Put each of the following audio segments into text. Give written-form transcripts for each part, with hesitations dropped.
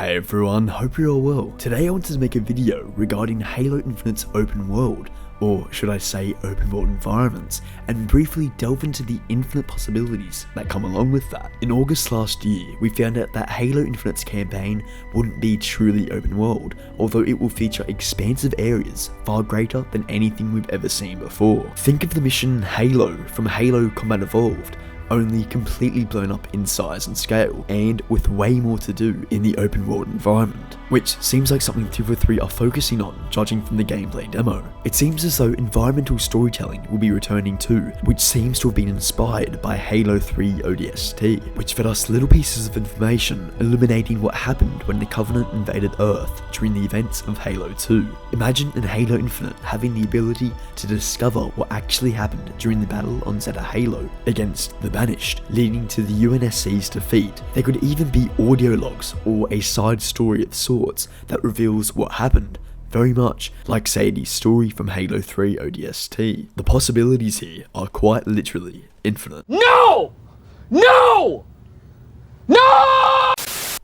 Hey everyone, hope you're all well. Today I wanted to make a video regarding Halo Infinite's open world, or should I say open world environments, and briefly delve into the infinite possibilities that come along with that. In August last year, we found out that Halo Infinite's campaign wouldn't be truly open world, although it will feature expansive areas far greater than anything we've ever seen before. Think of the mission Halo from Halo Combat Evolved, only completely blown up in size and scale, and with way more to do in the open world environment, which seems like something 343 are focusing on, judging from the gameplay demo. It seems as though environmental storytelling will be returning too, which seems to have been inspired by Halo 3 ODST, which fed us little pieces of information illuminating what happened when the Covenant invaded Earth during the events of Halo 2. Imagine in Halo Infinite having the ability to discover what actually happened during the battle on Zeta Halo against the Banished, leading to the UNSC's defeat. There could even be audio logs or a side story of sorts that reveals what happened, very much like Sadie's story from Halo 3 ODST. The possibilities here are quite literally infinite. No! No! No!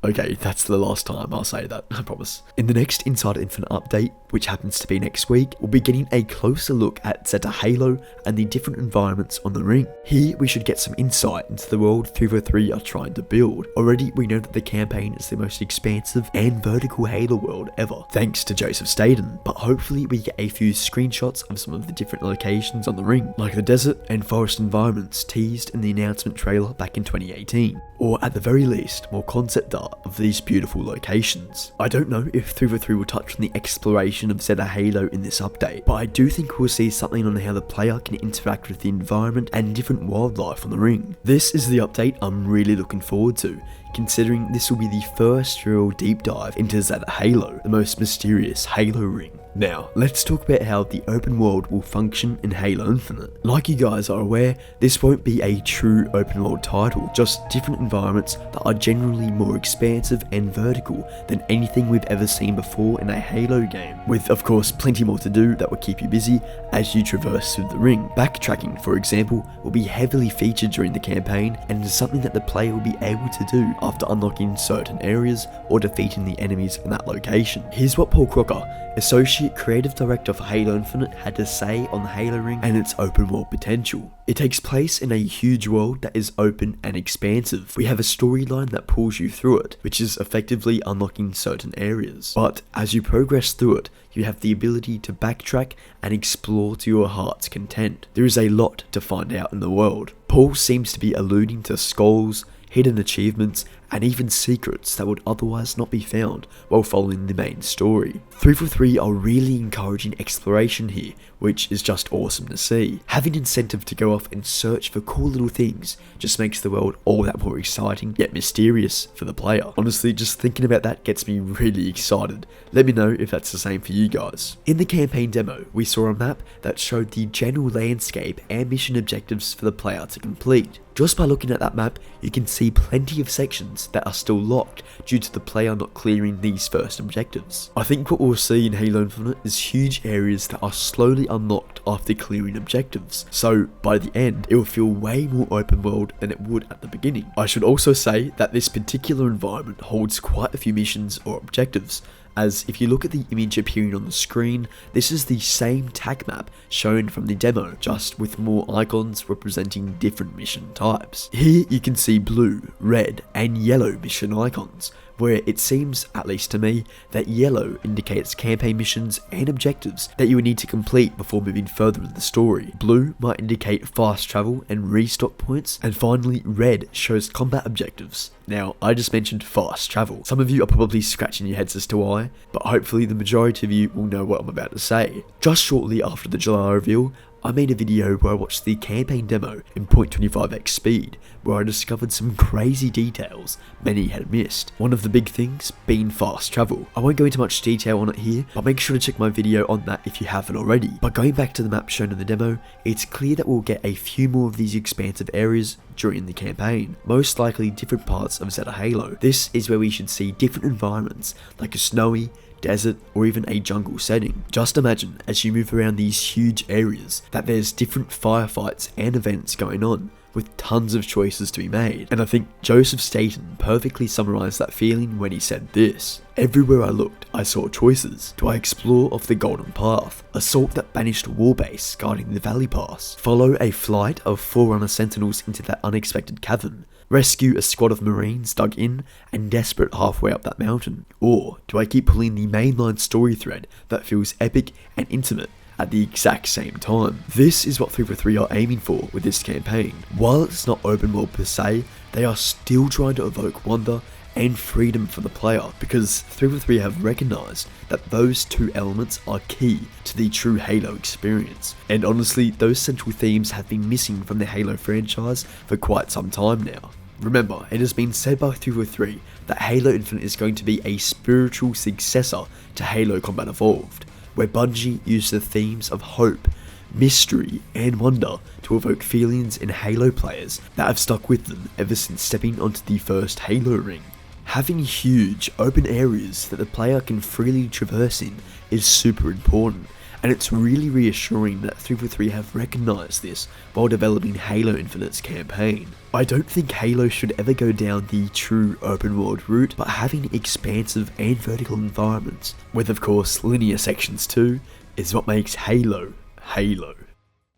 Okay, that's the last time I'll say that, I promise. In the next Inside Infinite update, which happens to be next week, we'll be getting a closer look at Zeta Halo and the different environments on the ring. Here, we should get some insight into the world 343 are trying to build. Already, we know that the campaign is the most expansive and vertical Halo world ever, thanks to Jafet Meza, but hopefully we get a few screenshots of some of the different locations on the ring, like the desert and forest environments teased in the announcement trailer back in 2018, or at the very least, more concept art of these beautiful locations. I don't know if 343 will touch on the exploration of Zeta Halo in this update, but I do think we'll see something on how the player can interact with the environment and different wildlife on the ring. This is the update I'm really looking forward to, considering this will be the first real deep dive into Zeta Halo, the most mysterious Halo ring. Now, let's talk about how the open world will function in Halo Infinite. Like you guys are aware, this won't be a true open world title, just different environments that are generally more expansive and vertical than anything we've ever seen before in a Halo game, with of course plenty more to do that will keep you busy as you traverse through the ring. Backtracking, for example, will be heavily featured during the campaign and is something that the player will be able to do after unlocking certain areas or defeating the enemies in that location. Here's what Paul Crocker, Associate Creative Director for Halo Infinite, had to say on the Halo ring and its open world potential. It takes place in a huge world that is open and expansive. We have a storyline that pulls you through it, which is effectively unlocking certain areas. But as you progress through it, you have the ability to backtrack and explore to your heart's content. There is a lot to find out in the world. Paul seems to be alluding to skulls, hidden achievements, and even secrets that would otherwise not be found while following the main story. 343 are really encouraging exploration here, which is just awesome to see. Having incentive to go off and search for cool little things just makes the world all that more exciting yet mysterious for the player. Honestly, just thinking about that gets me really excited. Let me know if that's the same for you guys. In the campaign demo, we saw a map that showed the general landscape and mission objectives for the player to complete. Just by looking at that map, you can see plenty of sections that are still locked due to the player not clearing these first objectives. I think what we'll see in Halo Infinite is huge areas that are slowly unlocked after clearing objectives, so by the end it will feel way more open world than it would at the beginning. I should also say that this particular environment holds quite a few missions or objectives, as if you look at the image appearing on the screen, this is the same tag map shown from the demo, just with more icons representing different mission types. Here you can see blue, red, and yellow mission icons, where it seems, at least to me, that yellow indicates campaign missions and objectives that you would need to complete before moving further in the story. Blue might indicate fast travel and restock points, and finally red shows combat objectives. Now, I just mentioned fast travel. Some of you are probably scratching your heads as to why, but hopefully the majority of you will know what I'm about to say. Just shortly after the July reveal, I made a video where I watched the campaign demo in 0.25x speed, where I discovered some crazy details many had missed. One of the big things being fast travel. I won't go into much detail on it here, but make sure to check my video on that if you haven't already. But going back to the map shown in the demo, it's clear that we'll get a few more of these expansive areas during the campaign, most likely different parts of Zeta Halo. This is where we should see different environments, like a snowy, desert, or even a jungle setting. Just imagine as you move around these huge areas that there's different firefights and events going on, with tons of choices to be made. And I think Joseph Staten perfectly summarized that feeling when he said this: "Everywhere I looked, I saw choices. Do I explore off the golden path, assault that banished warbase guarding the valley pass, follow a flight of Forerunner sentinels into that unexpected cavern, rescue a squad of marines dug in and desperate halfway up that mountain? Or do I keep pulling the mainline story thread that feels epic and intimate at the exact same time?" This is what 343 are aiming for with this campaign. While it's not open world per se, they are still trying to evoke wonder and freedom for the player, because 343 have recognised that those two elements are key to the true Halo experience. And honestly, those central themes have been missing from the Halo franchise for quite some time now. Remember, it has been said by 343 that Halo Infinite is going to be a spiritual successor to Halo Combat Evolved, where Bungie used the themes of hope, mystery, and wonder to evoke feelings in Halo players that have stuck with them ever since stepping onto the first Halo ring. Having huge open areas that the player can freely traverse in is super important, and it's really reassuring that 343 have recognised this while developing Halo Infinite's campaign. I don't think Halo should ever go down the true open world route, but having expansive and vertical environments, with of course linear sections too, is what makes Halo, Halo.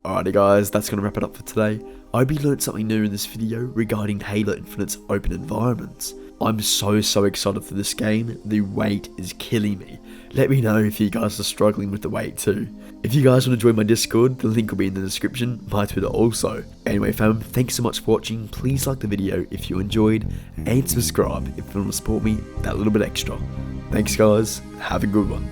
Alrighty guys, that's going to wrap it up for today. I hope you learned something new in this video regarding Halo Infinite's open environments. I'm so excited for this game. The wait is killing me. Let me know if you guys are struggling with the wait too. If you guys want to join my Discord, the link will be in the description, my Twitter also. Anyway fam, thanks so much for watching. Please like the video if you enjoyed, and subscribe if you want to support me that little bit extra. Thanks guys, have a good one.